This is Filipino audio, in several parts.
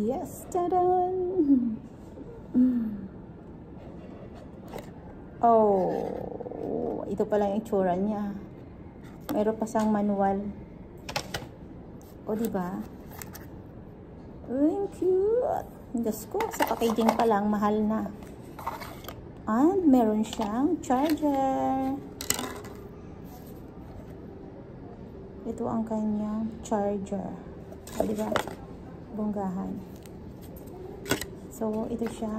Yes! Tadan! Oh, ito pala yung itsura niya. Mayroon pa siyang manual. O, diba? Ang cute! Diyos ko, sa packaging pa lang, mahal na. And meron siyang charger. Ito ang kanyang charger. O, diba? Bonggahan. So, ito siya.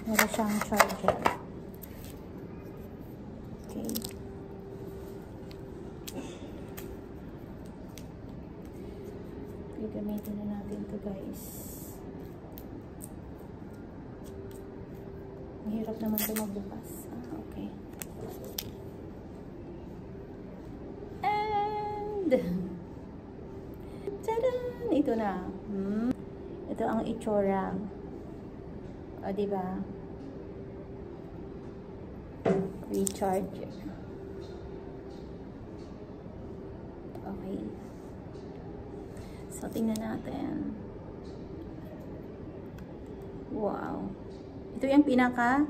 Meron siyang charger. Okay. Gagamitin na natin ito, guys. Mahirap naman ito magbukas. Okay. And tadan! Ito na. Ito ang itsura. O, diba? Recharge. Okay. So, tingnan natin. Wow. Ito yung pinaka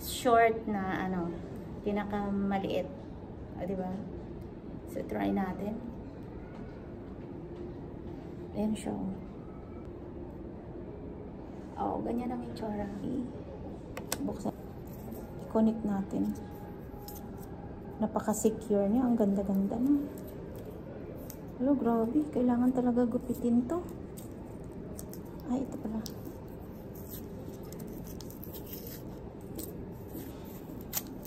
short na pinaka maliit. O, diba? So, try natin. Ayan siya. Oh, ganyan ang itsura. Buksan. I-connect natin. Napaka-secure niya. Ang ganda-ganda na. Hello, grabe. Kailangan talaga gupitin to. Ay, ito pala.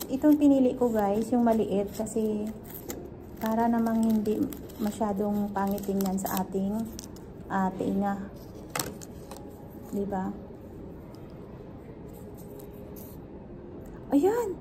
Itong pinili ko, guys, yung maliit kasi para namang hindi masyadong pangit tingnan sa ating tinga. Diba? Ayan!